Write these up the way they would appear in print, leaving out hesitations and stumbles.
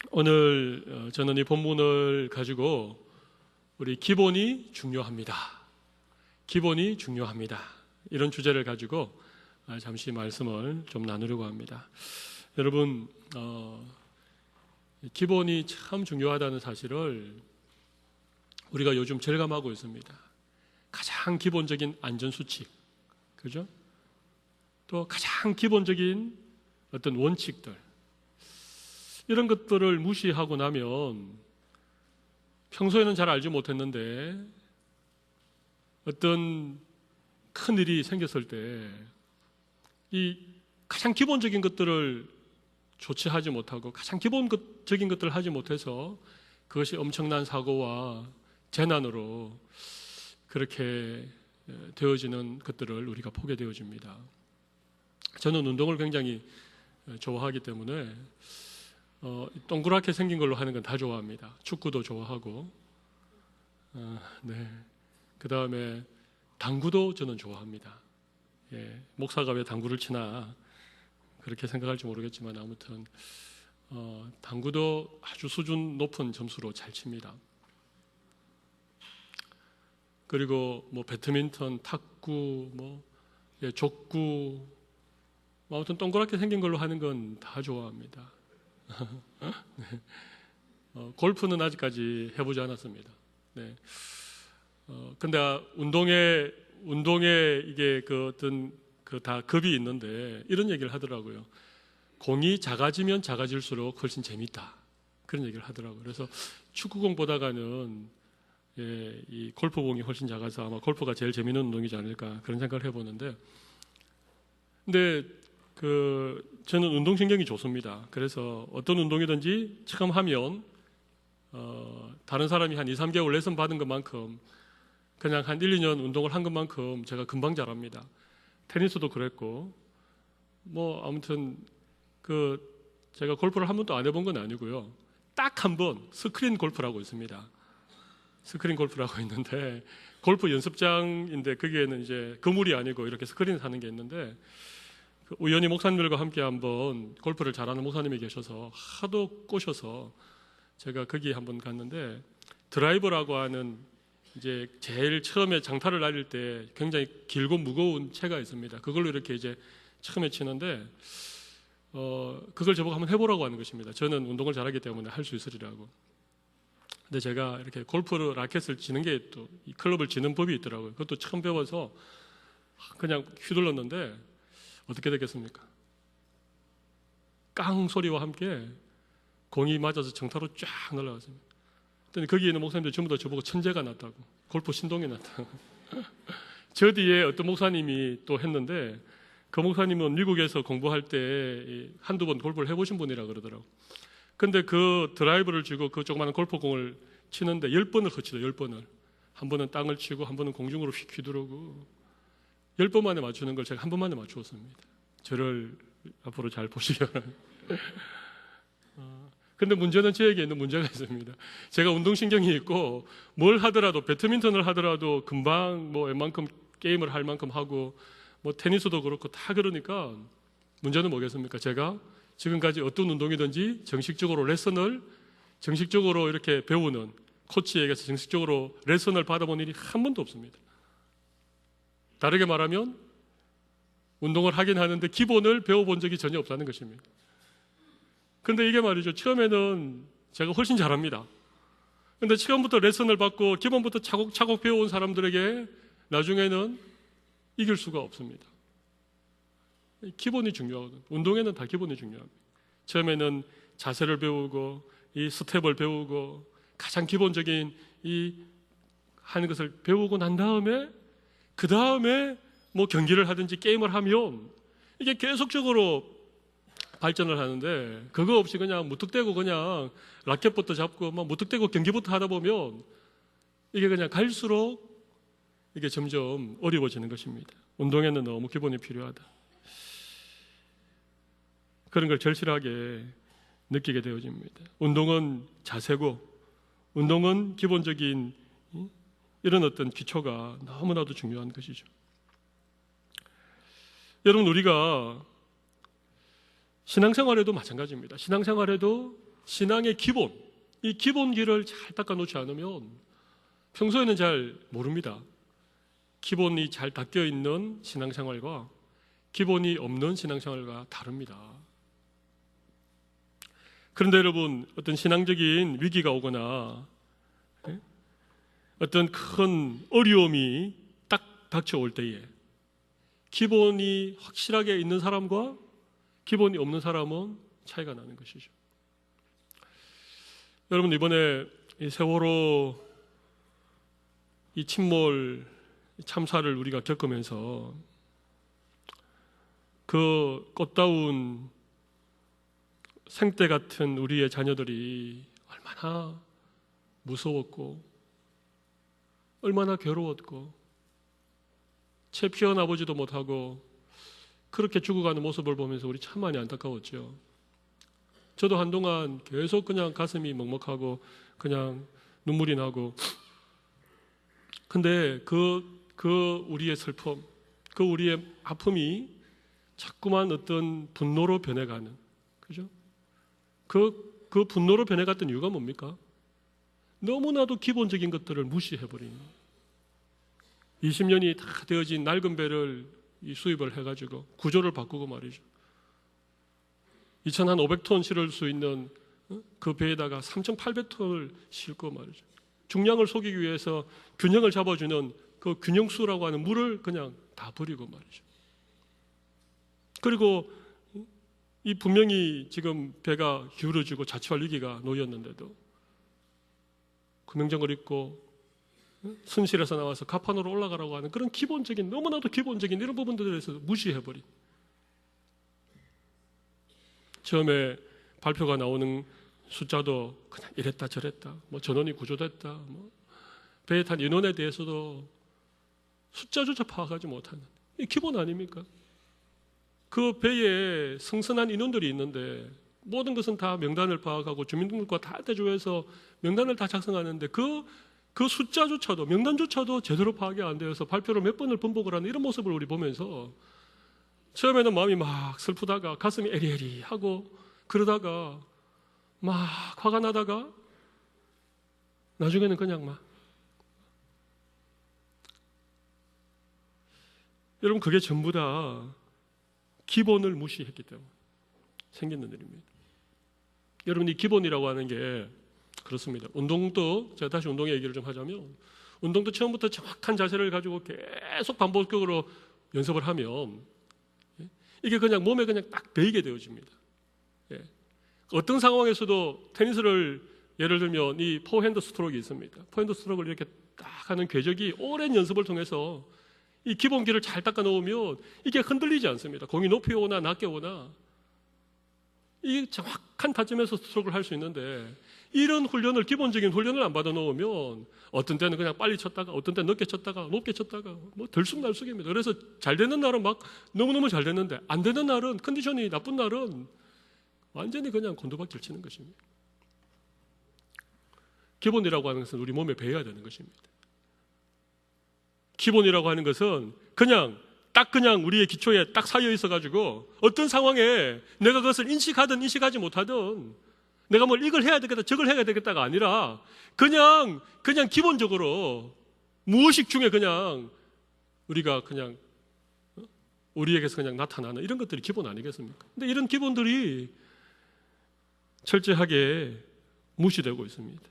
오늘 저는 이 본문을 가지고 우리 기본이 중요합니다. 기본이 중요합니다. 이런 주제를 가지고 잠시 말씀을 좀 나누려고 합니다. 여러분, 기본이 참 중요하다는 사실을 우리가 요즘 절감하고 있습니다. 가장 기본적인 안전수칙, 그죠? 또 가장 기본적인 어떤 원칙들, 이런 것들을 무시하고 나면 평소에는 잘 알지 못했는데 어떤 큰 일이 생겼을 때 이 가장 기본적인 것들을 조치하지 못하고 가장 기본적인 것들을 하지 못해서 그것이 엄청난 사고와 재난으로 그렇게 되어지는 것들을 우리가 보게 되어집니다. 저는 운동을 굉장히 좋아하기 때문에 동그랗게 생긴 걸로 하는 건 다 좋아합니다. 축구도 좋아하고, 그 다음에 당구도 저는 좋아합니다. 목사가 왜 당구를 치나 그렇게 생각할지 모르겠지만 아무튼 당구도 아주 수준 높은 점수로 잘 칩니다. 그리고 뭐 배드민턴, 탁구, 족구, 아무튼 동그랗게 생긴 걸로 하는 건 다 좋아합니다. 골프는 아직까지 해보지 않았습니다. 근데 운동에 이게 다 급이 있는데 이런 얘기를 하더라고요. 공이 작아지면 작아질수록 훨씬 재밌다. 그런 얘기를 하더라고요. 그래서 축구공 보다가는 이 골프공이 훨씬 작아서 아마 골프가 제일 재밌는 운동이지 않을까 그런 생각을 해보는데, 근데 저는 운동신경이 좋습니다. 그래서 어떤 운동이든지 처음 하면 다른 사람이 한 2, 3개월 레슨 받은 것만큼 그냥 한 1, 2년 운동을 한 것만큼 제가 금방 잘합니다. 테니스도 그랬고 아무튼 제가 골프를 한 번도 안 해본 건 아니고요. 딱 한 번 스크린 골프라고 있습니다. 스크린 골프라고 있는데 골프 연습장인데 거기에는 이제 그물이 아니고 이렇게 스크린 사는 게 있는데 우연히 목사님들과 함께 한번 골프를 잘하는 목사님이 계셔서 하도 꼬셔서 제가 거기 한번 갔는데 드라이버라고 하는 이제 제일 처음에 장타를 날릴 때 굉장히 길고 무거운 채가 있습니다. 그걸로 이렇게 이제 처음에 치는데 그걸 저보고 한번 해보라고 하는 것입니다. 저는 운동을 잘하기 때문에 할 수 있으리라고. 근데 제가 이렇게 골프 라켓을 치는 게 또 이 클럽을 치는 법이 있더라고요. 그것도 처음 배워서 그냥 휘둘렀는데 어떻게 되겠습니까? 깡 소리와 함께 공이 맞아서 정타로 쫙 날아갔습니다. 그랬더니 거기에 있는 목사님들 전부 다 저보고 천재가 났다고, 골프 신동이 났다고. 저 뒤에 어떤 목사님이 또 했는데 그 목사님은 미국에서 공부할 때 한두 번 골프를 해보신 분이라 그러더라고. 근데 그 드라이버를 쥐고 그 조그마한 골프공을 치는데 10번을 거치죠. 10번을. 한 번은 땅을 치고 한 번은 공중으로 휙 휘두르고 10번 만에 맞추는 걸 제가 한 번 만에 맞추었습니다. 저를 앞으로 잘 보시기 바랍니다. 근데 문제는 저에게 있는 문제가 있습니다. 제가 운동신경이 있고 뭘 하더라도 배드민턴을 하더라도 금방 웬만큼 게임을 할 만큼 하고 테니스도 그렇고 다 그러니까 문제는 뭐겠습니까? 제가 지금까지 어떤 운동이든지 정식적으로 이렇게 배우는 코치에게서 정식적으로 레슨을 받아본 일이 한 번도 없습니다. 다르게 말하면 운동을 하긴 하는데 기본을 배워본 적이 전혀 없다는 것입니다. 근데 이게 말이죠. 처음에는 제가 훨씬 잘합니다. 근데 처음부터 레슨을 받고 기본부터 차곡차곡 배워온 사람들에게 나중에는 이길 수가 없습니다. 기본이 중요하거든요. 운동에는 다 기본이 중요합니다. 처음에는 자세를 배우고 이 스텝을 배우고 가장 기본적인 이 하는 것을 배우고 난 다음에 그 다음에 경기를 하든지 게임을 하면 이게 계속적으로 발전을 하는데 그거 없이 그냥 무턱대고 그냥 라켓부터 잡고 무턱대고 경기부터 하다 보면 이게 그냥 갈수록 이게 점점 어려워지는 것입니다. 운동에는 너무 기본이 필요하다. 그런 걸 절실하게 느끼게 되어집니다. 운동은 자세고 운동은 기본적인 이런 어떤 기초가 너무나도 중요한 것이죠. 여러분, 우리가 신앙생활에도 마찬가지입니다. 신앙생활에도 신앙의 기본, 이 기본기를 잘 닦아놓지 않으면 평소에는 잘 모릅니다. 기본이 잘 닦여 있는 신앙생활과 기본이 없는 신앙생활과 다릅니다. 그런데 여러분, 어떤 신앙적인 위기가 오거나 어떤 큰 어려움이 딱 닥쳐올 때에 기본이 확실하게 있는 사람과 기본이 없는 사람은 차이가 나는 것이죠. 여러분, 이번에 이 세월호 이 침몰 참사를 우리가 겪으면서 그 꽃다운 생때 같은 우리의 자녀들이 얼마나 무서웠고 얼마나 괴로웠고 채 피어나보지도 못하고 그렇게 죽어가는 모습을 보면서 우리 참 많이 안타까웠죠. 저도 한동안 계속 그냥 가슴이 먹먹하고 그냥 눈물이 나고, 근데 그 우리의 슬픔, 그 우리의 아픔이 자꾸만 어떤 분노로 변해가는, 그죠? 그 분노로 변해갔던 이유가 뭡니까? 너무나도 기본적인 것들을 무시해버린, 20년이 다 되어진 낡은 배를 수입을 해가지고 구조를 바꾸고 말이죠. 2,500톤 실을 수 있는 그 배에다가 3,800톤을 싣고 말이죠. 중량을 속이기 위해서 균형을 잡아주는 그 균형수라고 하는 물을 그냥 다 버리고 말이죠. 그리고 이 분명히 지금 배가 기울어지고 자취할 위기가 놓였는데도 구명정을 입고 순실에서 나와서 가판으로 올라가라고 하는 그런 기본적인, 너무나도 기본적인 이런 부분들에 대해서 무시해버린, 처음에 발표가 나오는 숫자도 그냥 이랬다 저랬다, 뭐 전원이 구조됐다, 뭐 배에 탄 인원에 대해서도 숫자조차 파악하지 못하는, 이 기본 아닙니까? 그 배에 승선한 인원들이 있는데 모든 것은 다 명단을 파악하고 주민등록과 다 대조해서 명단을 다 작성하는데 그 숫자조차도, 명단조차도 제대로 파악이 안 되어서 발표를 몇 번을 번복을 하는 이런 모습을 우리 보면서 처음에는 마음이 막 슬프다가 가슴이 에리에리하고 그러다가 막 화가 나다가 나중에는 그냥 막, 여러분, 그게 전부 다 기본을 무시했기 때문에 생기는 일입니다. 여러분, 이 기본이라고 하는 게 그렇습니다. 운동도, 제가 다시 운동의 얘기를 좀 하자면, 운동도 처음부터 정확한 자세를 가지고 계속 반복적으로 연습을 하면 이게 그냥 몸에 그냥 딱 배이게 되어집니다. 예. 어떤 상황에서도 테니스를 예를 들면 이 포핸드 스트로크가 있습니다. 포핸드 스트로크를 이렇게 딱 하는 궤적이 오랜 연습을 통해서 이 기본기를 잘 닦아 놓으면 이게 흔들리지 않습니다. 공이 높이 오나 낮게 오나 이 정확한 타점에서 스트로크를 할 수 있는데, 이런 훈련을, 기본적인 훈련을 안 받아 놓으면 어떤 때는 그냥 빨리 쳤다가 어떤 때는 늦게 쳤다가 높게 쳤다가 뭐 들쑥날쑥입니다. 그래서 잘 되는 날은 막 너무너무 잘 됐는데 안 되는 날은, 컨디션이 나쁜 날은 완전히 그냥 곤두박질 치는 것입니다. 기본이라고 하는 것은 우리 몸에 배워야 되는 것입니다. 기본이라고 하는 것은 그냥 우리의 기초에 딱 쌓여 있어가지고 어떤 상황에 내가 그것을 인식하든 인식하지 못하든 내가 뭘 이걸 해야 되겠다 저걸 해야 되겠다가 아니라 그냥 기본적으로 무의식 중에 그냥 우리가 그냥 우리에게서 그냥 나타나는 이런 것들이 기본 아니겠습니까? 근데 이런 기본들이 철저하게 무시되고 있습니다.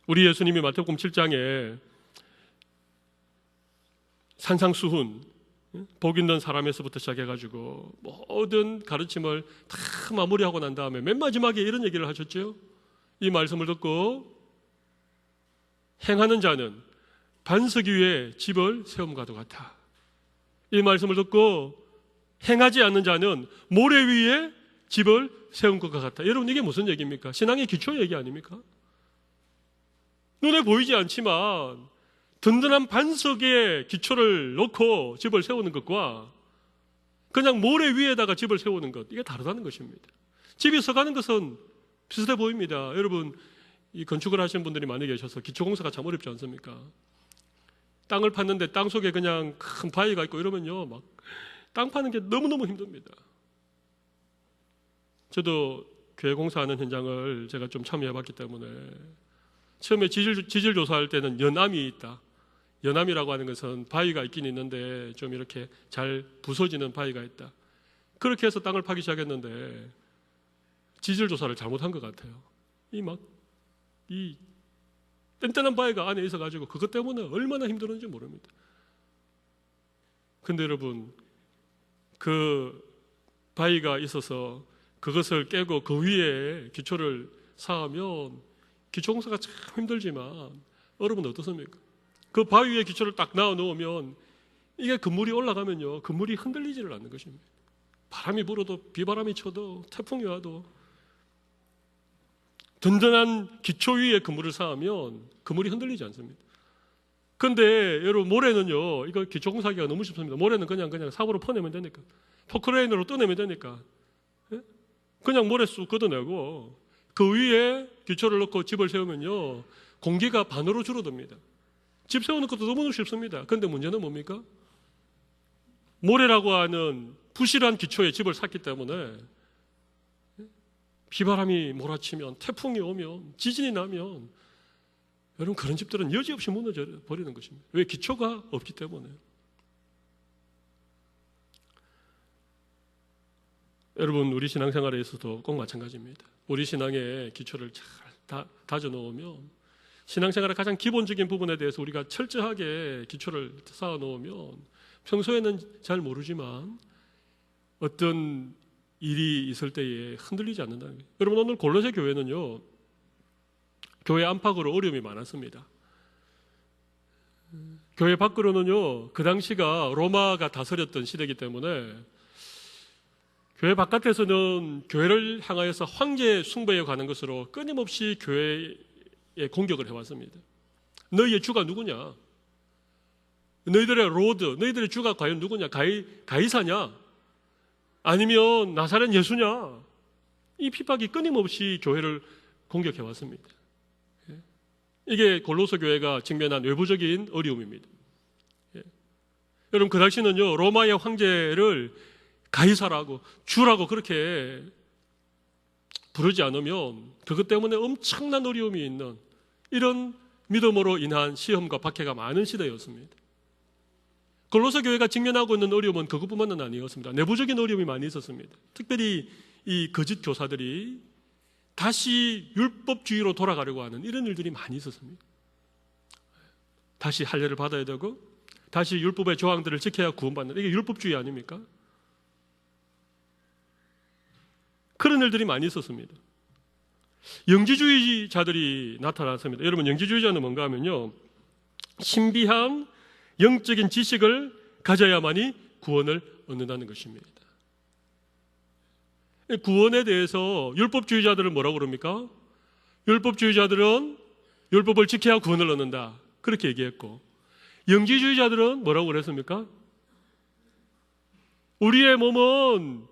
우리 예수님이 마태복음 7장에 산상수훈, 복 있는 사람에서부터 시작해가지고 모든 가르침을 다 마무리하고 난 다음에 맨 마지막에 이런 얘기를 하셨죠. 이 말씀을 듣고 행하는 자는 반석 위에 집을 세움과도 같아. 이 말씀을 듣고 행하지 않는 자는 모래 위에 집을 세운 것과 같아. 여러분, 이게 무슨 얘기입니까? 신앙의 기초 얘기 아닙니까? 눈에 보이지 않지만 든든한 반석에 기초를 놓고 집을 세우는 것과 그냥 모래 위에다가 집을 세우는 것, 이게 다르다는 것입니다. 집이 서가는 것은 비슷해 보입니다. 여러분, 이 건축을 하시는 분들이 많이 계셔서 기초공사가 참 어렵지 않습니까? 땅을 팠는데 땅 속에 그냥 큰 바위가 있고 이러면요, 막 땅 파는 게 너무너무 힘듭니다. 저도 교회 공사하는 현장을 제가 좀 참여해봤기 때문에 처음에 지질 조사할 때는 연암이 있다. 연암이라고 하는 것은 바위가 있긴 있는데 좀 이렇게 잘 부서지는 바위가 있다. 그렇게 해서 땅을 파기 시작했는데 지질 조사를 잘못한 것 같아요. 이 뗀뗀한 바위가 안에 있어가지고 그것 때문에 얼마나 힘들었는지 모릅니다. 근데 여러분, 그 바위가 있어서 그것을 깨고 그 위에 기초를 쌓으면 기초공사가 참 힘들지만 여러분 어떻습니까? 그 바위 위에 기초를 딱 넣어 놓으면 이게 그물이 올라가면요, 그물이 흔들리지를 않는 것입니다. 바람이 불어도 비바람이 쳐도 태풍이 와도 든든한 기초 위에 그물을 쌓으면 그물이 흔들리지 않습니다. 근데 여러분, 모래는요, 이거 기초공사하기가 너무 쉽습니다. 모래는 그냥 삽으로 퍼내면 되니까, 포크레인으로 떠내면 되니까, 그냥 모래 쑥 걷어내고 그 위에 기초를 넣고 집을 세우면요, 공기가 반으로 줄어듭니다. 집 세우는 것도 너무너무 쉽습니다. 그런데 문제는 뭡니까? 모래라고 하는 부실한 기초에 집을 샀기 때문에 비바람이 몰아치면, 태풍이 오면, 지진이 나면 여러분, 그런 집들은 여지없이 무너져 버리는 것입니다. 왜? 기초가 없기 때문에. 여러분, 우리 신앙생활에 있어서도 꼭 마찬가지입니다. 우리 신앙의 기초를 잘 다져 놓으면, 신앙생활의 가장 기본적인 부분에 대해서 우리가 철저하게 기초를 쌓아 놓으면 평소에는 잘 모르지만 어떤 일이 있을 때에 흔들리지 않는다는 거예요. 여러분, 오늘 골로새 교회는요, 교회 안팎으로 어려움이 많았습니다. 교회 밖으로는요, 그 당시가 로마가 다스렸던 시대이기 때문에 교회 바깥에서는 교회를 향하여서 황제 숭배에 가는 것으로 끊임없이 교회에 공격을 해왔습니다. 너희의 주가 누구냐? 너희들의 로드, 너희들의 주가 과연 누구냐? 가이사냐? 아니면 나사렛 예수냐? 이 핍박이 끊임없이 교회를 공격해왔습니다. 이게 골로새 교회가 직면한 외부적인 어려움입니다. 여러분, 그 당시는요, 로마의 황제를 가이사라고, 주라고 그렇게 부르지 않으면 그것 때문에 엄청난 어려움이 있는 이런 믿음으로 인한 시험과 박해가 많은 시대였습니다. 골로새 교회가 직면하고 있는 어려움은 그것뿐만은 아니었습니다. 내부적인 어려움이 많이 있었습니다. 특별히 이 거짓 교사들이 다시 율법주의로 돌아가려고 하는 이런 일들이 많이 있었습니다. 다시 할례를 받아야 되고 다시 율법의 조항들을 지켜야 구원받는, 이게 율법주의 아닙니까? 그런 일들이 많이 있었습니다. 영지주의자들이 나타났습니다. 여러분, 영지주의자는 뭔가 하면요, 신비한 영적인 지식을 가져야만이 구원을 얻는다는 것입니다. 구원에 대해서 율법주의자들은 뭐라고 그럽니까? 율법주의자들은 율법을 지켜야 구원을 얻는다, 그렇게 얘기했고, 영지주의자들은 뭐라고 그랬습니까? 우리의 몸은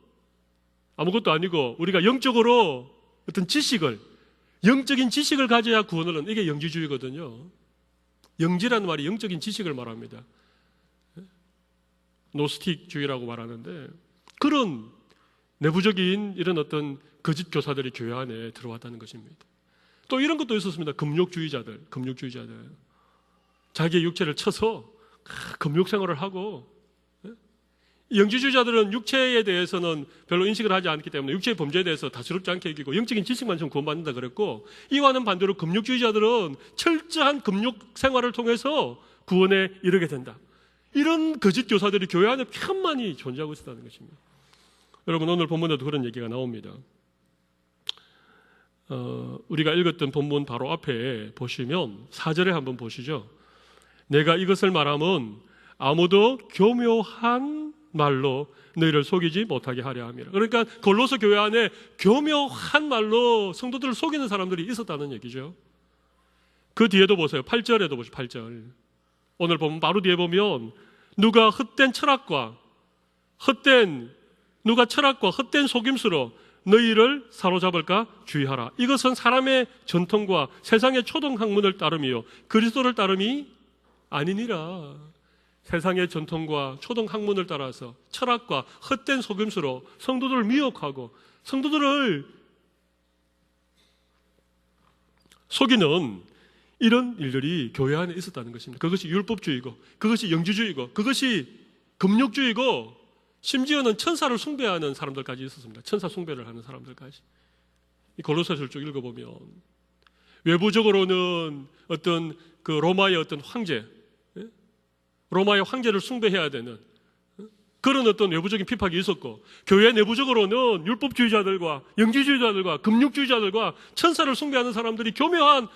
아무것도 아니고 우리가 영적으로 어떤 지식을, 영적인 지식을 가져야 구원을 얻는, 이게 영지주의거든요. 영지라는 말이 영적인 지식을 말합니다. 노스틱주의라고 말하는데, 그런 내부적인 이런 어떤 거짓 교사들이 교회 안에 들어왔다는 것입니다. 또 이런 것도 있었습니다. 금욕주의자들. 자기의 육체를 쳐서 금욕 생활을 하고, 영지주의자들은 육체에 대해서는 별로 인식을 하지 않기 때문에 육체의 범죄에 대해서 다스럽지 않게 여기고 영적인 지식만 좀 구원받는다 그랬고, 이와는 반대로 금욕주의자들은 철저한 금욕 생활을 통해서 구원에 이르게 된다. 이런 거짓 교사들이 교회 안에 편만히 존재하고 있었다는 것입니다. 여러분, 오늘 본문에도 그런 얘기가 나옵니다. 우리가 읽었던 본문 바로 앞에 보시면 4절에 한번 보시죠. 내가 이것을 말하면 아무도 교묘한 말로 너희를 속이지 못하게 하려 함이라. 그러니까 골로새 교회 안에 교묘한 말로 성도들을 속이는 사람들이 있었다는 얘기죠. 그 뒤에도 보세요. 8절에도 보시죠. 8절. 오늘 보면 바로 뒤에 보면 누가 철학과 헛된 속임수로 너희를 사로잡을까 주의하라. 이것은 사람의 전통과 세상의 초등 학문을 따름이요 그리스도를 따름이 아니니라. 세상의 전통과 초등 학문을 따라서 철학과 헛된 속임수로 성도들을 미혹하고 성도들을 속이는 이런 일들이 교회 안에 있었다는 것입니다. 그것이 율법주의고, 그것이 영지주의고, 그것이 금욕주의고, 심지어는 천사를 숭배하는 사람들까지 있었습니다. 천사 숭배를 하는 사람들까지. 이 골로새서를 쭉 읽어보면 외부적으로는 어떤 그 로마의 어떤 황제, 로마의 황제를 숭배해야 되는 그런 어떤 외부적인 핍박이 있었고, 교회 내부적으로는 율법주의자들과 영지주의자들과 금욕주의자들과 천사를 숭배하는 사람들이 교묘한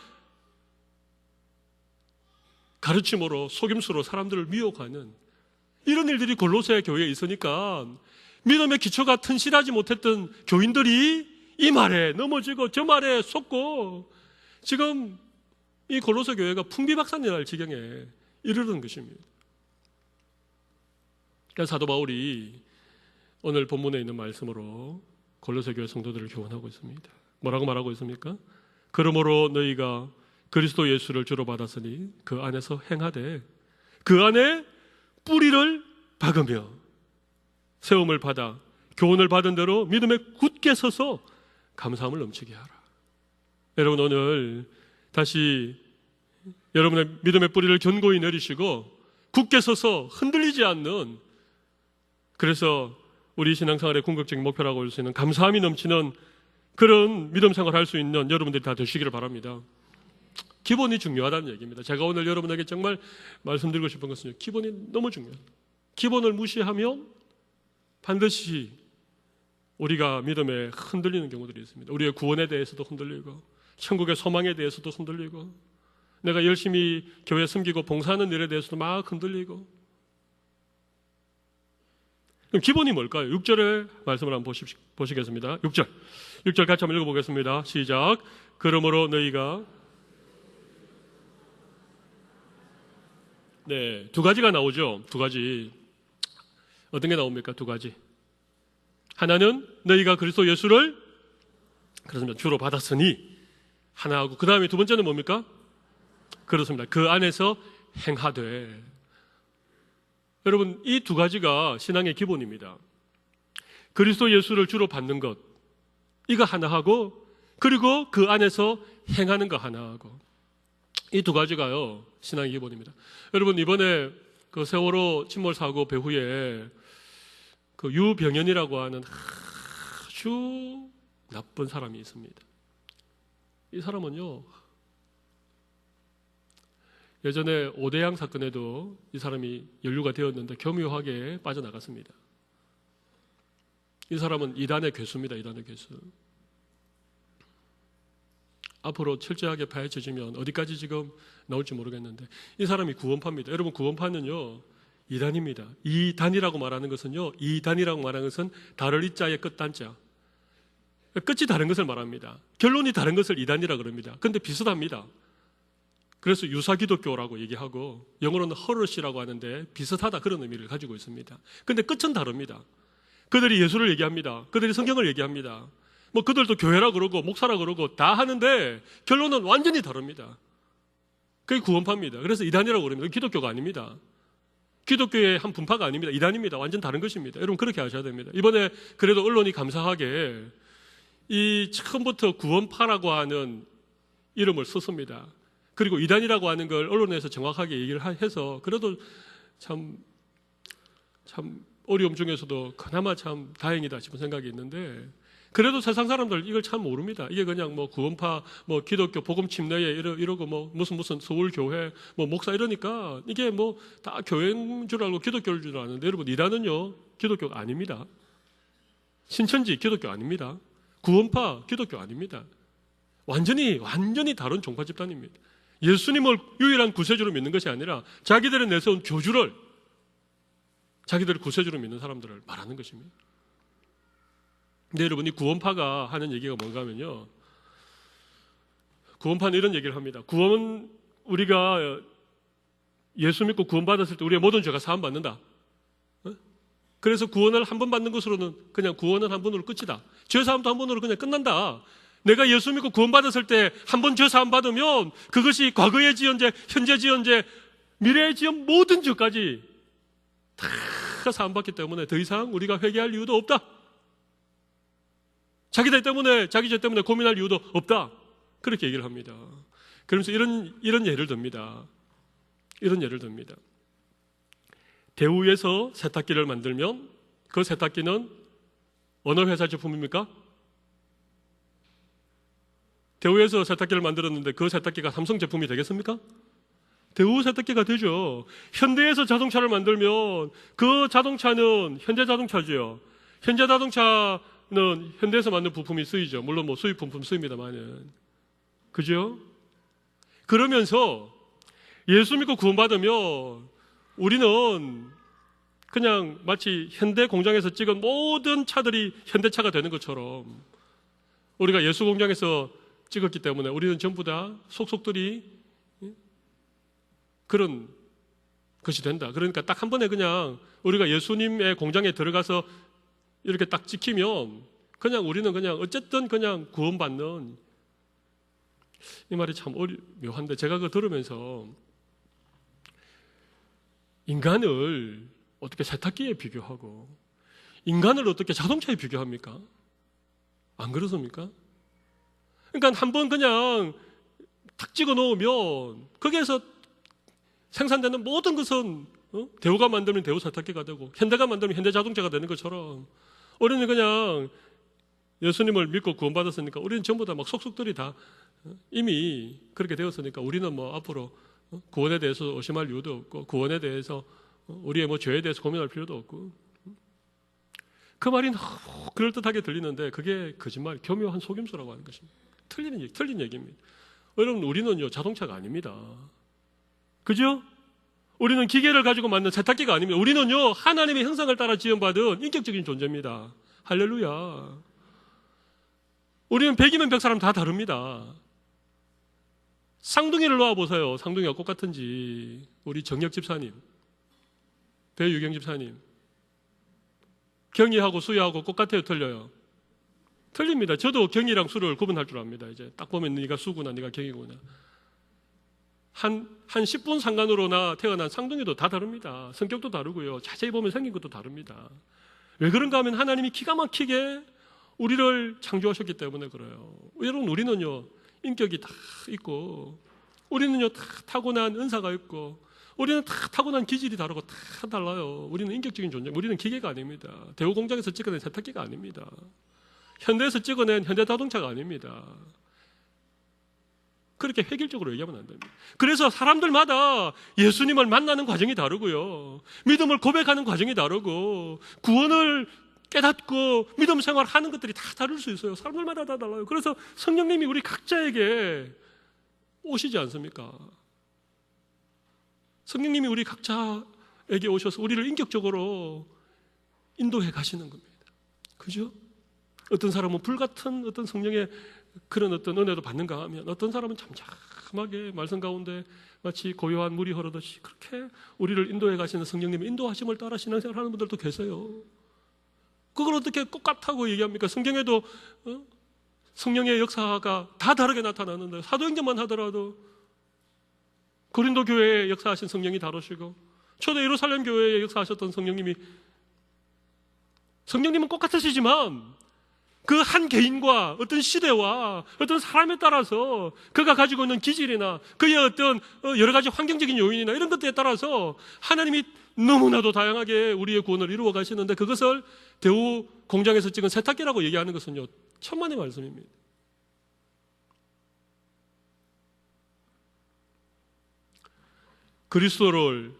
가르침으로 속임수로 사람들을 미혹하는 이런 일들이 골로새 교회에 있으니까 믿음의 기초가 튼실하지 못했던 교인들이 이 말에 넘어지고 저 말에 속고 지금 이 골로새 교회가 풍비박산이 날 지경에 이르는 것입니다. 그러니까 사도 바울이 오늘 본문에 있는 말씀으로 골로새 교회 성도들을 교훈하고 있습니다. 뭐라고 말하고 있습니까? 그러므로 너희가 그리스도 예수를 주로 받았으니 그 안에서 행하되 그 안에 뿌리를 박으며 세움을 받아 교훈을 받은 대로 믿음에 굳게 서서 감사함을 넘치게 하라. 여러분, 오늘 다시 여러분의 믿음의 뿌리를 견고히 내리시고 굳게 서서 흔들리지 않는, 그래서 우리 신앙생활의 궁극적인 목표라고 할 수 있는 감사함이 넘치는 그런 믿음 생활을 할 수 있는 여러분들이 다 되시기를 바랍니다. 기본이 중요하다는 얘기입니다. 제가 오늘 여러분에게 정말 말씀드리고 싶은 것은 기본이 너무 중요해요. 기본을 무시하면 반드시 우리가 믿음에 흔들리는 경우들이 있습니다. 우리의 구원에 대해서도 흔들리고 천국의 소망에 대해서도 흔들리고 내가 열심히 교회 섬기고 봉사하는 일에 대해서도 막 흔들리고. 그럼 기본이 뭘까요? 6절의 말씀을 한번 보시겠습니다. 6절 같이 한번 읽어보겠습니다. 시작. 그러므로 너희가 네, 두 가지가 나오죠. 두 가지. 어떤 게 나옵니까? 두 가지. 하나는 너희가 그리스도 예수를 그렇습니다. 주로 받았으니 하나하고, 그 다음에 두 번째는 뭡니까? 그렇습니다. 그 안에서 행하되. 여러분, 이 두 가지가 신앙의 기본입니다. 그리스도 예수를 주로 받는 것, 이거 하나하고, 그리고 그 안에서 행하는 거 하나하고, 이 두 가지가요 신앙의 기본입니다. 여러분, 이번에 그 세월호 침몰 사고 배후에 그 유병현이라고 하는 아주 나쁜 사람이 있습니다. 이 사람은요, 예전에 오대양 사건에도 이 사람이 연루가 되었는데 교묘하게 빠져나갔습니다. 이 사람은 이단의 괴수입니다. 이단의 괴수. 앞으로 철저하게 파헤쳐지면 어디까지 지금 나올지 모르겠는데 이 사람이 구원파입니다. 여러분, 구원파는요 이단입니다. 이단이라고 말하는 것은요, 이단이라고 말하는 것은 다를 이자의 끝단자, 끝이 다른 것을 말합니다. 결론이 다른 것을 이단이라고 그럽니다. 그런데 비슷합니다. 그래서 유사기독교라고 얘기하고 영어로는 허러시라고 하는데 비슷하다, 그런 의미를 가지고 있습니다. 그런데 끝은 다릅니다. 그들이 예수를 얘기합니다. 그들이 성경을 얘기합니다. 뭐 그들도 교회라 그러고 목사라 그러고 다 하는데 결론은 완전히 다릅니다. 그게 구원파입니다. 그래서 이단이라고 그럽니다. 기독교가 아닙니다. 기독교의 한 분파가 아닙니다. 이단입니다. 완전 다른 것입니다. 여러분, 그렇게 하셔야 됩니다. 이번에 그래도 언론이 감사하게 이 처음부터 구원파라고 하는 이름을 썼습니다. 그리고 이단이라고 하는 걸 언론에서 정확하게 얘기를 해서 그래도 참 어려움 중에서도 그나마 참 다행이다 싶은 생각이 있는데, 그래도 세상 사람들 이걸 참 모릅니다. 이게 그냥 뭐 구원파, 뭐 기독교 복음 침례에 이러고 뭐 무슨 서울교회 뭐 목사 이러니까 이게 뭐 다 교회인 줄 알고 기독교인 줄 아는데, 여러분, 이단은요 기독교가 아닙니다. 신천지 기독교 아닙니다. 구원파 기독교 아닙니다. 완전히 다른 종파 집단입니다. 예수님을 유일한 구세주로 믿는 것이 아니라 자기들이 내세운 교주를, 자기들을 구세주로 믿는 사람들을 말하는 것입니다. 근데 여러분, 이 구원파가 하는 얘기가 뭔가 하면요, 구원파는 이런 얘기를 합니다. 구원, 우리가 예수 믿고 구원받았을 때 우리의 모든 죄가 사함받는다. 그래서 구원을 한 번 받는 것으로는 그냥 구원은 한 번으로 끝이다. 죄 사함도 한 번으로 그냥 끝난다. 내가 예수 믿고 구원받았을 때 한 번 죄 사함 받으면 그것이 과거에 지은 죄, 현재 지은 죄, 미래에 지은 모든 죄까지 다 사함받기 때문에 더 이상 우리가 회개할 이유도 없다. 자기 죄 때문에 고민할 이유도 없다. 그렇게 얘기를 합니다. 그러면서 이런 예를 듭니다. 이런 예를 듭니다. 대우에서 세탁기를 만들면 그 세탁기는 어느 회사 제품입니까? 대우에서 세탁기를 만들었는데 그 세탁기가 삼성 제품이 되겠습니까? 대우 세탁기가 되죠. 현대에서 자동차를 만들면 그 자동차는 현대자동차죠. 현대자동차는 현대에서 만든 부품이 쓰이죠. 물론 뭐 수입 부품 쓰입니다만은. 그죠? 그러면서 예수 믿고 구원받으면 우리는 그냥 마치 현대 공장에서 찍은 모든 차들이 현대차가 되는 것처럼 우리가 예수 공장에서 찍었기 때문에 우리는 전부 다 속속들이 그런 것이 된다. 그러니까 딱 한 번에 그냥 우리가 예수님의 공장에 들어가서 이렇게 딱 찍히면 그냥 우리는 그냥 어쨌든 그냥 구원받는, 이 말이 참 묘한데 제가 그거 들으면서 인간을 어떻게 세탁기에 비교하고 인간을 어떻게 자동차에 비교합니까? 안 그렇습니까? 그러니까 한번 그냥 탁 찍어 놓으면 거기에서 생산되는 모든 것은 대우가 만들면 대우 세탁기가 되고 현대가 만들면 현대 자동차가 되는 것처럼 우리는 그냥 예수님을 믿고 구원받았으니까 우리는 전부 다 막 속속들이 다 이미 그렇게 되었으니까 우리는 뭐 앞으로 구원에 대해서 의심할 이유도 없고 구원에 대해서 우리의 뭐 죄에 대해서 고민할 필요도 없고, 그 말이 너무 그럴듯하게 들리는데 그게 거짓말, 교묘한 속임수라고 하는 것입니다. 틀린 얘기입니다. 여러분, 우리는요 자동차가 아닙니다. 그죠? 우리는 기계를 가지고 만든 세탁기가 아닙니다. 우리는요 하나님의 형상을 따라 지음받은 인격적인 존재입니다. 할렐루야. 우리는 100이면 100사람 다 다릅니다. 쌍둥이를 놓아보세요. 쌍둥이가 똑같은지. 우리 정혁 집사님, 배유경 집사님, 경희하고 수희하고 똑같아요, 틀려요? 틀립니다. 저도 경희랑 수를 구분할 줄 압니다. 이제 딱 보면 네가 수구나 네가 경희구나. 한 10분 상관으로나 태어난 쌍둥이도 다 다릅니다. 성격도 다르고요. 자세히 보면 생긴 것도 다릅니다. 왜 그런가 하면 하나님이 기가 막히게 우리를 창조하셨기 때문에 그래요. 여러분, 우리는요 인격이 다 있고 우리는요 다 타고난 은사가 있고 우리는 다 타고난 기질이 다르고 다 달라요. 우리는 인격적인 존재, 우리는 기계가 아닙니다. 대우 공장에서 찍어낸 세탁기가 아닙니다. 현대에서 찍어낸 현대자동차가 아닙니다. 그렇게 획일적으로 얘기하면 안 됩니다. 그래서 사람들마다 예수님을 만나는 과정이 다르고요, 믿음을 고백하는 과정이 다르고 구원을 깨닫고 믿음 생활하는 것들이 다 다를 수 있어요. 사람들마다 다 달라요. 그래서 성령님이 우리 각자에게 오시지 않습니까? 성령님이 우리 각자에게 오셔서 우리를 인격적으로 인도해 가시는 겁니다. 그죠? 어떤 사람은 불같은 어떤 성령의 그런 어떤 은혜도 받는가 하면 어떤 사람은 잠잠하게 말씀 가운데 마치 고요한 물이 흐르듯이 그렇게 우리를 인도해 가시는 성령님의 인도하심을 따라 신앙생활하는 분들도 계세요. 그걸 어떻게 똑같다고 얘기합니까? 성경에도 성령의 역사가 다 다르게 나타나는데 사도행전만 하더라도 고린도 교회에 역사하신 성령이 다르시고 초대 예루살렘 교회에 역사하셨던 성령님은 똑같으시지만 그 한 개인과 어떤 시대와 어떤 사람에 따라서 그가 가지고 있는 기질이나 그의 어떤 여러 가지 환경적인 요인이나 이런 것들에 따라서 하나님이 너무나도 다양하게 우리의 구원을 이루어 가시는데 그것을 대우 공장에서 찍은 세탁기라고 얘기하는 것은요 천만의 말씀입니다. 그리스도를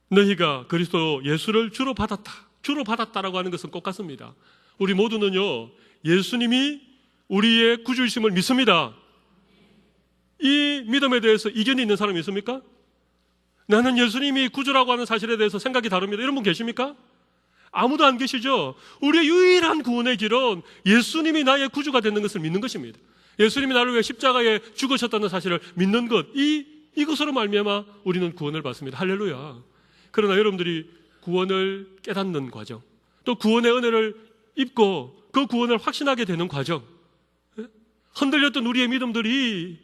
너희가 그리스도 예수를 주로 받았다라고 하는 것은 똑같습니다. 우리 모두는요 예수님이 우리의 구주이심을 믿습니다. 이 믿음에 대해서 이견이 있는 사람이 있습니까? 나는 예수님이 구주라고 하는 사실에 대해서 생각이 다릅니다. 이런 분 계십니까? 아무도 안 계시죠? 우리의 유일한 구원의 길은 예수님이 나의 구주가 되는 것을 믿는 것입니다. 예수님이 나를 위해 십자가에 죽으셨다는 사실을 믿는 것, 이것으로 말미암아 우리는 구원을 받습니다. 할렐루야. 그러나 여러분들이 구원을 깨닫는 과정, 또 구원의 은혜를 입고 그 구원을 확신하게 되는 과정, 흔들렸던 우리의 믿음들이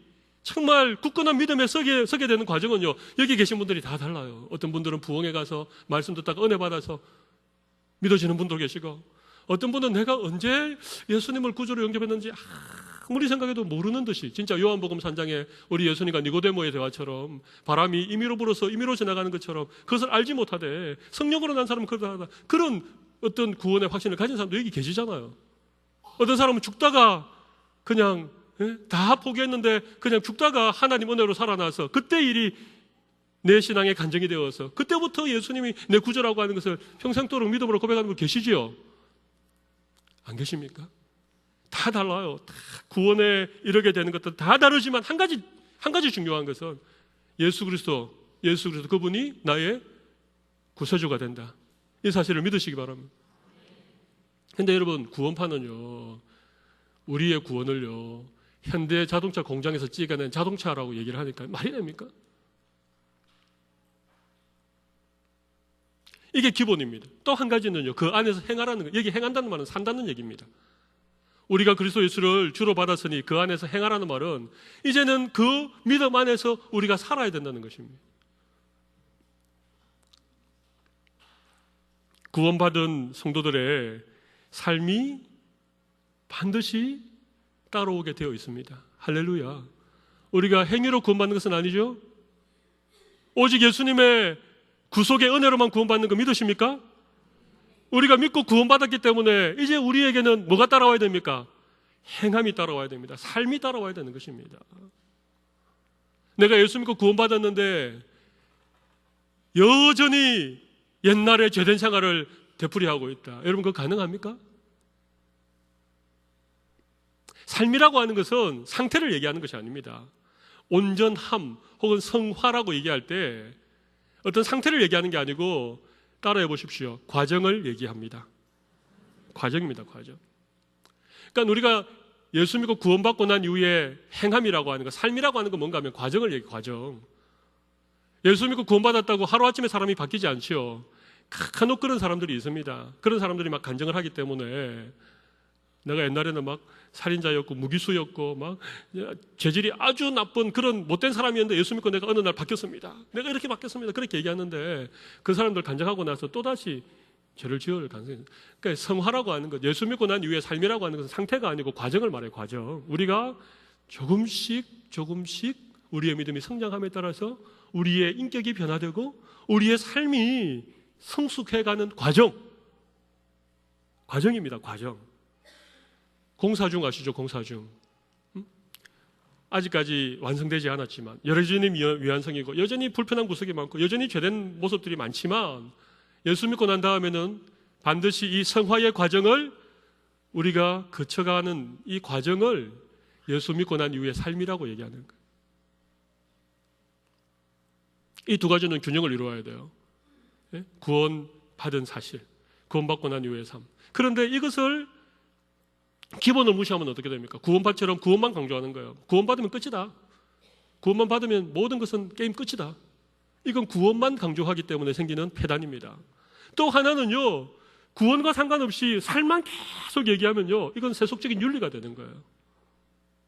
정말 굳건한 믿음에 서게 되는 과정은요, 여기 계신 분들이 다 달라요. 어떤 분들은 부흥회 가서 말씀 듣다가 은혜 받아서 믿어지는 분도 계시고, 어떤 분은 내가 언제 예수님을 구주로 영접했는지 아무리 생각해도 모르는 듯이, 진짜 요한복음 3장에 우리 예수님과 니고데모의 대화처럼 바람이 임의로 불어서 임의로 지나가는 것처럼 그것을 알지 못하되 성령으로 난 사람은 그러다, 그런 어떤 구원의 확신을 가진 사람도 여기 계시잖아요. 어떤 사람은 죽다가 그냥 다 포기했는데 그냥 죽다가 하나님 은혜로 살아나서 그때 일이 내 신앙의 간증이 되어서 그때부터 예수님이 내 구주라고 하는 것을 평생도록 믿음으로 고백하는 분 계시지요? 안 계십니까? 다 달라요. 다 구원에 이르게 되는 것도 다 다르지만 한 가지 중요한 것은 예수 그리스도 그분이 나의 구세주가 된다. 이 사실을 믿으시기 바랍니다. 근데 여러분, 구원파는요, 우리의 구원을요, 현대 자동차 공장에서 찍어낸 자동차라고 얘기를 하니까 말이 됩니까? 이게 기본입니다. 또 한 가지는요, 그 안에서 행하라는 거. 여기 행한다는 말은 산다는 얘기입니다. 우리가 그리스도 예수를 주로 받았으니 그 안에서 행하라는 말은 이제는 그 믿음 안에서 우리가 살아야 된다는 것입니다. 구원받은 성도들의 삶이 반드시 따라오게 되어 있습니다. 할렐루야. 우리가 행위로 구원받는 것은 아니죠. 오직 예수님의 구속의 은혜로만 구원받는 거 믿으십니까? 우리가 믿고 구원받았기 때문에 이제 우리에게는 뭐가 따라와야 됩니까? 행함이 따라와야 됩니다. 삶이 따라와야 되는 것입니다. 내가 예수 믿고 구원받았는데 여전히 옛날의 죄된 생활을 되풀이하고 있다. 여러분, 그거 가능합니까? 삶이라고 하는 것은 상태를 얘기하는 것이 아닙니다. 온전함 혹은 성화라고 얘기할 때 어떤 상태를 얘기하는 게 아니고, 따라해 보십시오. 과정을 얘기합니다. 과정입니다, 과정. 그러니까 우리가 예수 믿고 구원받고 난 이후에 행함이라고 하는 거, 삶이라고 하는 건 뭔가 하면 과정을 얘기해요, 과정. 예수 믿고 구원받았다고 하루아침에 사람이 바뀌지 않지요. 간혹 그런 사람들이 있습니다. 그런 사람들이 막 간증을 하기 때문에 내가 옛날에는 막 살인자였고 무기수였고 막 죄질이 아주 나쁜 그런 못된 사람이었는데 예수 믿고 내가 어느 날 바뀌었습니다. 내가 이렇게 바뀌었습니다. 그렇게 얘기하는데 그 사람들 간증하고 나서 또다시 죄를 지을 가능성이 있습니다. 그러니까 성화라고 하는 것, 예수 믿고 난 이후에 삶이라고 하는 것은 상태가 아니고 과정을 말해요. 과정. 우리가 조금씩 우리의 믿음이 성장함에 따라서 우리의 인격이 변화되고 우리의 삶이 성숙해가는 과정입니다. 과정. 공사 중 아시죠? 공사 중. 아직까지 완성되지 않았지만 여전히 미완성이고 여전히 불편한 구석이 많고 여전히 죄된 모습들이 많지만 예수 믿고 난 다음에는 반드시 이 성화의 과정을 우리가 거쳐가는 이 과정을 예수 믿고 난 이후의 삶이라고 얘기하는 거예요. 이 두 가지는 균형을 이루어야 돼요. 구원받은 사실, 구원받고 난 이후의 삶. 그런데 이것을 기본을 무시하면 어떻게 됩니까? 구원받처럼 구원만 강조하는 거예요. 구원받으면 끝이다. 구원만 받으면 모든 것은 게임 끝이다. 이건 구원만 강조하기 때문에 생기는 폐단입니다. 또 하나는요, 구원과 상관없이 삶만 계속 얘기하면요, 이건 세속적인 윤리가 되는 거예요.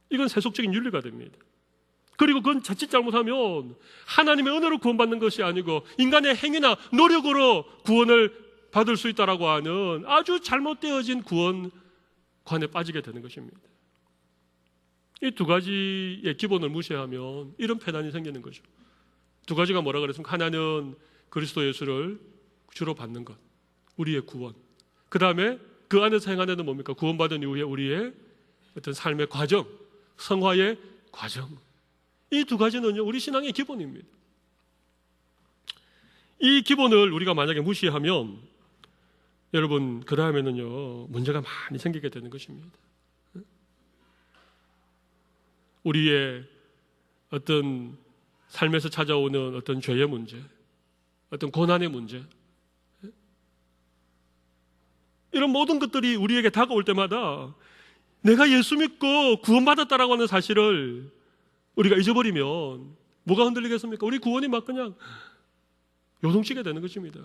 이건 세속적인 윤리가 됩니다. 그리고 그건 자칫 잘못하면 하나님의 은혜로 구원받는 것이 아니고 인간의 행위나 노력으로 구원을 받을 수 있다라고 하는 아주 잘못되어진 구원관에 빠지게 되는 것입니다. 이 두 가지의 기본을 무시하면 이런 폐단이 생기는 거죠. 두 가지가 뭐라 그랬습니까? 하나는 그리스도 예수를 주로 받는 것, 우리의 구원. 그 다음에 그 안에서 행하는 건 뭡니까? 구원받은 이후에 우리의 어떤 삶의 과정, 성화의 과정. 이 두 가지는요, 우리 신앙의 기본입니다. 이 기본을 우리가 만약에 무시하면 여러분, 그 다음에는요, 문제가 많이 생기게 되는 것입니다. 우리의 어떤 삶에서 찾아오는 어떤 죄의 문제, 어떤 고난의 문제, 이런 모든 것들이 우리에게 다가올 때마다 내가 예수 믿고 구원받았다라고 하는 사실을 우리가 잊어버리면 뭐가 흔들리겠습니까? 우리 구원이 막 그냥 요동치게 되는 것입니다.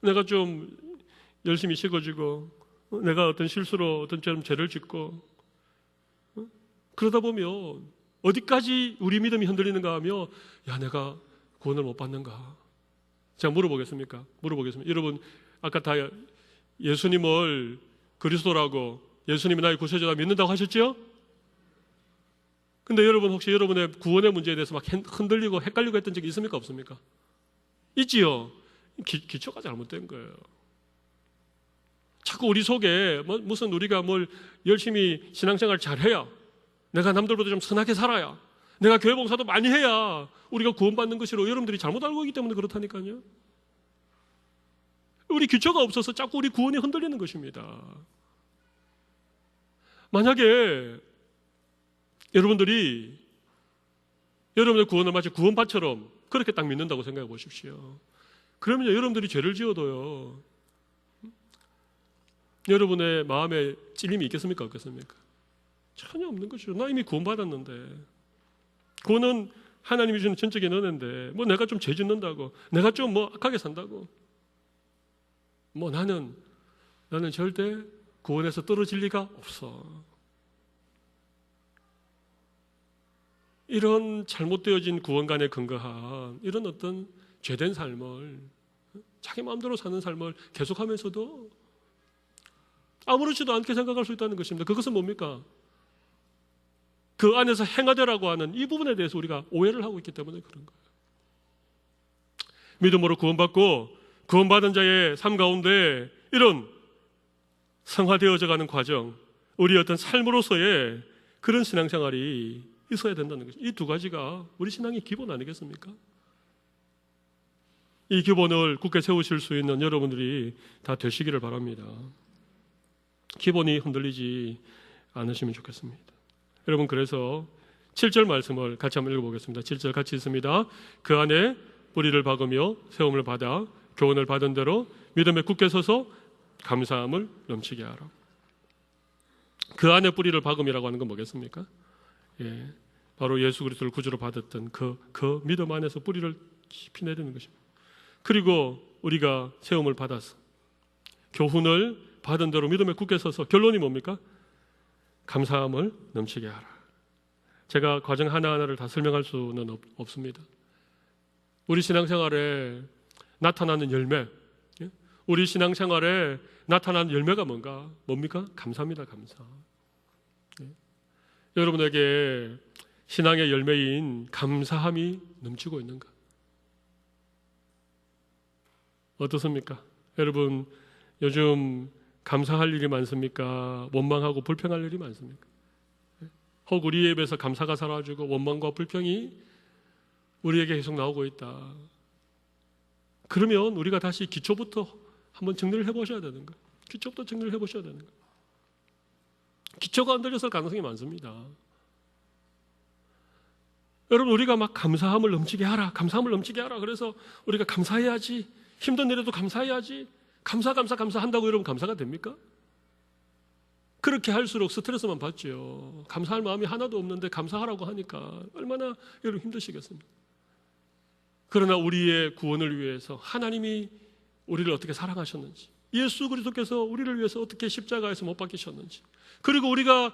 내가 좀 열심히 식어지고 내가 어떤 실수로 어떤 죄를 짓고 그러다 보면 어디까지 우리 믿음이 흔들리는가 하며 야, 내가 구원을 못 받는가? 제가 물어보겠습니까? 여러분, 아까 다 예수님을 그리스도라고, 예수님이 나의 구세주다 믿는다고 하셨죠? 근데 여러분, 혹시 여러분의 구원의 문제에 대해서 막 흔들리고 헷갈리고 했던 적이 있습니까? 없습니까? 있지요? 기초가 잘못된 거예요. 자꾸 우리 속에 무슨 우리가 뭘 열심히 신앙생활 잘해야, 내가 남들보다 좀 선하게 살아야, 내가 교회 봉사도 많이 해야 우리가 구원받는 것이로 여러분들이 잘못 알고 있기 때문에 그렇다니까요. 우리 기초가 없어서 자꾸 우리 구원이 흔들리는 것입니다. 만약에 여러분들이 여러분의 구원을 마치 구원받처럼 그렇게 딱 믿는다고 생각해 보십시오. 그러면 여러분들이 죄를 지어도요, 여러분의 마음에 찔림이 있겠습니까? 없겠습니까? 전혀 없는 것이죠. 나 이미 구원받았는데. 구원은 하나님이 주는 전적인 은혜인데 뭐 내가 좀 죄 짓는다고, 내가 좀 뭐 악하게 산다고, 뭐 나는 절대 구원에서 떨어질 리가 없어. 이런 잘못되어진 구원관에 근거한 이런 어떤 죄된 삶을, 자기 마음대로 사는 삶을 계속하면서도 아무렇지도 않게 생각할 수 있다는 것입니다. 그것은 뭡니까? 그 안에서 행하되라고 하는 이 부분에 대해서 우리가 오해를 하고 있기 때문에 그런 거예요. 믿음으로 구원받고 구원받은 자의 삶 가운데 이런 성화되어져 가는 과정, 우리의 어떤 삶으로서의 그런 신앙생활이 있어야 된다는 것이죠. 이 두 가지가 우리 신앙의 기본 아니겠습니까? 이 기본을 굳게 세우실 수 있는 여러분들이 다 되시기를 바랍니다. 기본이 흔들리지 않으시면 좋겠습니다. 여러분, 그래서 7절 말씀을 같이 한번 읽어보겠습니다. 7절 같이 있습니다. 그 안에 뿌리를 박으며 세움을 받아 교훈을 받은 대로 믿음에 굳게 서서 감사함을 넘치게 하라. 그 안에 뿌리를 박음이라고 하는 건 뭐겠습니까? 예, 바로 예수 그리스도를 구주로 받았던 그 믿음 안에서 뿌리를 깊이 내리는 것입니다. 그리고 우리가 세움을 받아서 교훈을 받은 대로 믿음에 굳게 서서, 결론이 뭡니까? 감사함을 넘치게 하라. 제가 과정 하나하나를 다 설명할 수는 없습니다. 우리 신앙생활에 나타나는 열매, 우리 신앙생활에 나타나는 열매가 뭡니까? 감사입니다. 감사. 여러분에게 신앙의 열매인 감사함이 넘치고 있는가? 어떻습니까? 여러분, 요즘 감사할 일이 많습니까? 원망하고 불평할 일이 많습니까? 혹 우리 입에서 감사가 사라지고 원망과 불평이 우리에게 계속 나오고 있다. 그러면 우리가 다시 기초부터 한번 정리를 해보셔야 되는 거예요. 기초부터 정리를 해보셔야 되는 거예요. 기초가 흔들렸을 가능성이 많습니다. 여러분, 우리가 막 감사함을 넘치게 하라, 감사함을 넘치게 하라. 그래서 우리가 감사해야지, 힘든 일에도 감사해야지, 감사한다고 여러분 감사가 됩니까? 그렇게 할수록 스트레스만 받죠. 감사할 마음이 하나도 없는데 감사하라고 하니까 얼마나 여러분 힘드시겠습니까? 그러나 우리의 구원을 위해서 하나님이 우리를 어떻게 사랑하셨는지, 예수 그리스도께서 우리를 위해서 어떻게 십자가에서 못 박히셨는지, 그리고 우리가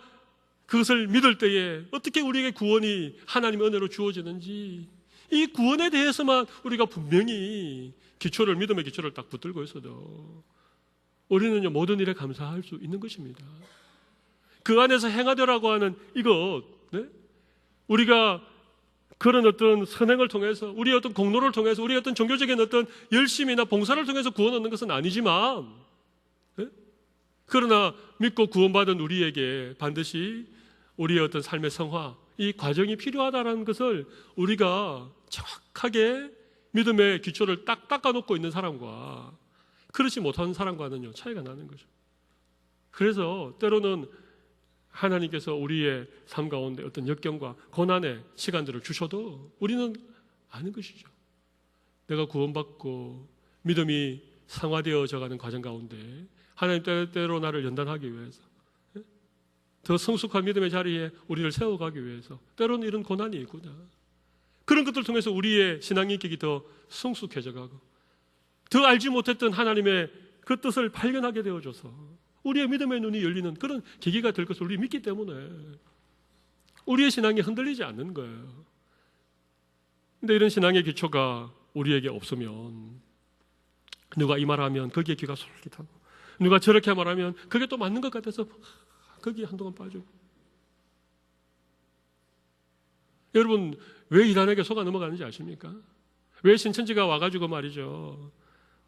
그것을 믿을 때에 어떻게 우리에게 구원이 하나님의 은혜로 주어지는지, 이 구원에 대해서만 우리가 분명히 믿음의 기초를 딱 붙들고 있어도 우리는 모든 일에 감사할 수 있는 것입니다. 그 안에서 행하되라고 하는 이것, 우리가 그런 어떤 선행을 통해서, 우리의 어떤 공로를 통해서, 우리의 어떤 종교적인 어떤 열심이나 봉사를 통해서 구원 얻는 것은 아니지만, 그러나 믿고 구원받은 우리에게 반드시 우리의 어떤 삶의 성화, 이 과정이 필요하다는 것을 우리가 정확하게 믿음의 기초를 딱 닦아놓고 있는 사람과 그렇지 못한 사람과는요, 차이가 나는 거죠. 그래서 때로는 하나님께서 우리의 삶 가운데 어떤 역경과 고난의 시간들을 주셔도 우리는 아는 것이죠. 내가 구원받고 믿음이 상화되어져 가는 과정 가운데 하나님 때로 나를 연단하기 위해서, 더 성숙한 믿음의 자리에 우리를 세워가기 위해서 때로는 이런 고난이 있구나. 그런 것들을 통해서 우리의 신앙 인격이 더 성숙해져 가고 더 알지 못했던 하나님의 그 뜻을 발견하게 되어줘서 우리의 믿음의 눈이 열리는 그런 계기가 될 것을 우리 믿기 때문에 우리의 신앙이 흔들리지 않는 거예요. 근데 이런 신앙의 기초가 우리에게 없으면 누가 이 말하면 거기에 귀가 솔깃하고 누가 저렇게 말하면 그게 또 맞는 것 같아서 거기에 한동안 빠지고. 여러분 왜 이단에게 속아 넘어가는지 아십니까? 왜 신천지가 와가지고 말이죠,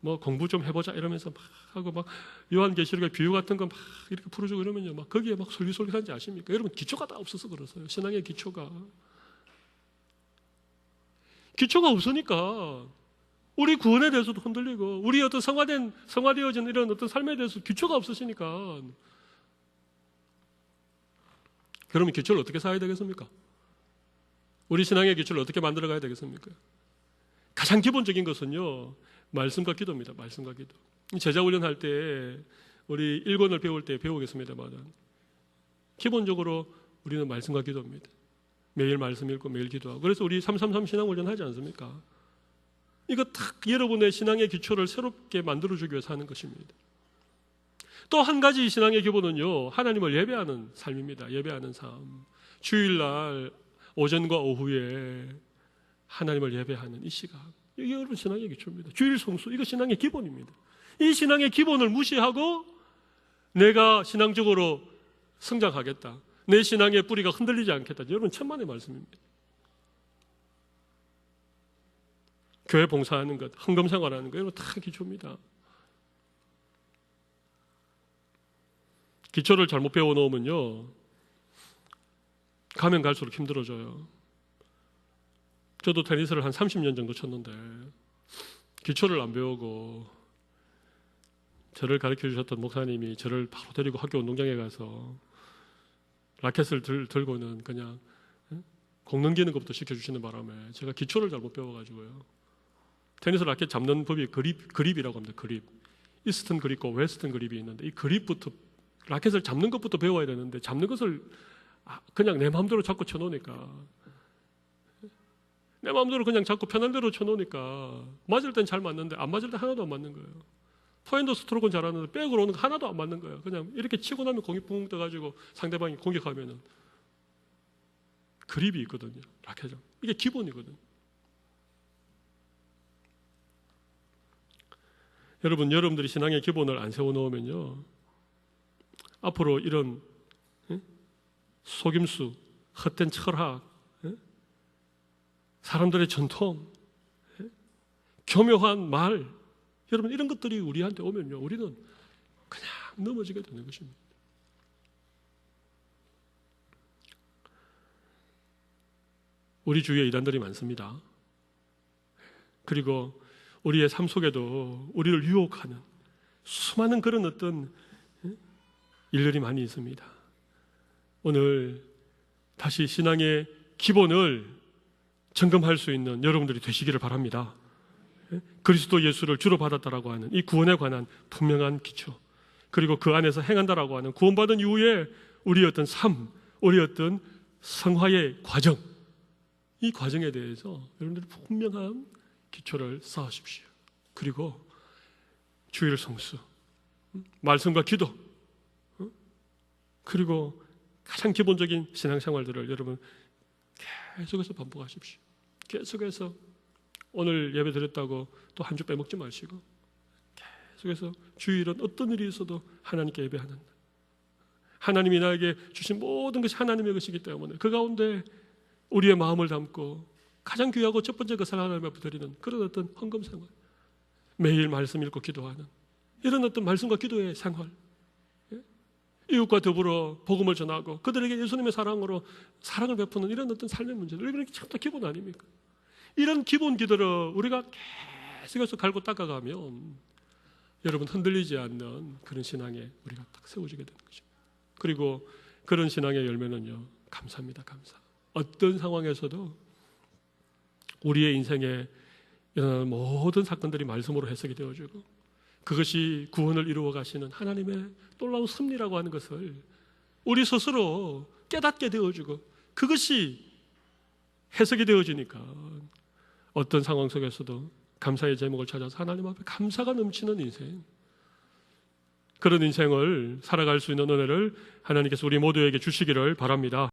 뭐 공부 좀 해보자 이러면서 막 하고 막 요한계시록의 비유 같은 거 막 이렇게 풀어주고 이러면요 막 거기에 막 솔깃솔깃한지 아십니까? 여러분 기초가 다 없어서 그러세요. 신앙의 기초가 없으니까 우리 구원에 대해서도 흔들리고 우리 어떤 성화되어진 이런 어떤 삶에 대해서 기초가 없으시니까. 그러면 기초를 어떻게 쌓아야 되겠습니까? 우리 신앙의 기초를 어떻게 만들어 가야 되겠습니까? 가장 기본적인 것은요 말씀과 기도입니다. 말씀과 기도. 제자훈련할 때 우리 일권을 배울 때 배우겠습니다만 기본적으로 우리는 말씀과 기도입니다. 매일 말씀 읽고 매일 기도하고. 그래서 우리 333 신앙훈련 하지 않습니까? 이거 딱 여러분의 신앙의 기초를 새롭게 만들어주기 위해서 하는 것입니다. 또 한 가지 신앙의 기본은요 하나님을 예배하는 삶입니다. 예배하는 삶. 주일날 오전과 오후에 하나님을 예배하는 이 시간, 이게 여러분 신앙의 기초입니다. 주일 성수, 이거 신앙의 기본입니다. 이 신앙의 기본을 무시하고 내가 신앙적으로 성장하겠다, 내 신앙의 뿌리가 흔들리지 않겠다, 여러분 천만의 말씀입니다. 교회 봉사하는 것, 헌금 생활하는 것, 여러분 다 기초입니다. 기초를 잘못 배워놓으면요 가면 갈수록 힘들어져요. 저도 테니스를 한 30년 정도 쳤는데 기초를 안 배우고 저를 가르쳐 주셨던 목사님이 저를 바로 데리고 학교 운동장에 가서 라켓을 들고는 그냥 공 넘기는 것부터 시켜주시는 바람에 제가 기초를 잘못 배워가지고요. 테니스 라켓 잡는 법이 그립이라고 합니다. 그립. 이스턴 그립과 웨스턴 그립이 있는데 이 그립부터 라켓을 잡는 것부터 배워야 되는데 잡는 것을 그냥 내 마음대로 자꾸 쳐놓으니까, 내 마음대로 그냥 자꾸 편한 대로 쳐놓으니까 맞을 땐 잘 맞는데 안 맞을 때 하나도 안 맞는 거예요. 포핸드 스트로크는 잘하는데 백으로 오는 거 하나도 안 맞는 거예요. 그냥 이렇게 치고 나면 공이 붕 떠가지고 상대방이 공격하면은 그립이 있거든요. 라켓은 이게 기본이거든요. 여러분들이 신앙의 기본을 안 세워놓으면요 앞으로 이런 속임수, 헛된 철학, 사람들의 전통, 교묘한 말, 여러분 이런 것들이 우리한테 오면요 우리는 그냥 넘어지게 되는 것입니다. 우리 주위에 이단들이 많습니다. 그리고 우리의 삶 속에도 우리를 유혹하는 수많은 그런 어떤 일들이 많이 있습니다. 오늘 다시 신앙의 기본을 점검할 수 있는 여러분들이 되시기를 바랍니다. 그리스도 예수를 주로 받았다라고 하는 이 구원에 관한 분명한 기초, 그리고 그 안에서 행한다라고 하는 구원받은 이후에 우리의 어떤 삶, 우리의 어떤 성화의 과정, 이 과정에 대해서 여러분들이 분명한 기초를 쌓으십시오. 그리고 주일 성수, 말씀과 기도, 그리고 가장 기본적인 신앙생활들을 여러분 계속해서 반복하십시오. 계속해서 오늘 예배 드렸다고 또 한 주 빼먹지 마시고 계속해서 주일은 어떤 일이 있어도 하나님께 예배하는, 하나님이 나에게 주신 모든 것이 하나님의 것이기 때문에 그 가운데 우리의 마음을 담고 가장 귀하고 첫 번째 것을 하나님 앞에 드리는 그런 어떤 헌금 생활, 매일 말씀 읽고 기도하는 이런 어떤 말씀과 기도의 생활, 이웃과 더불어 복음을 전하고 그들에게 예수님의 사랑으로 사랑을 베푸는 이런 어떤 삶의 문제들, 이게 참 다 기본 아닙니까? 이런 기본 기도를 우리가 계속해서 갈고 닦아가면 여러분 흔들리지 않는 그런 신앙에 우리가 딱 세워지게 되는 것입니다. 그리고 그런 신앙의 열매는요 감사입니다. 감사. 어떤 상황에서도 우리의 인생에 일어나는 모든 사건들이 말씀으로 해석이 되어지고 그것이 구원을 이루어 가시는 하나님의 놀라운 섭리라고 하는 것을 우리 스스로 깨닫게 되어지고 그것이 해석이 되어지니까 어떤 상황 속에서도 감사의 제목을 찾아서 하나님 앞에 감사가 넘치는 인생, 그런 인생을 살아갈 수 있는 은혜를 하나님께서 우리 모두에게 주시기를 바랍니다.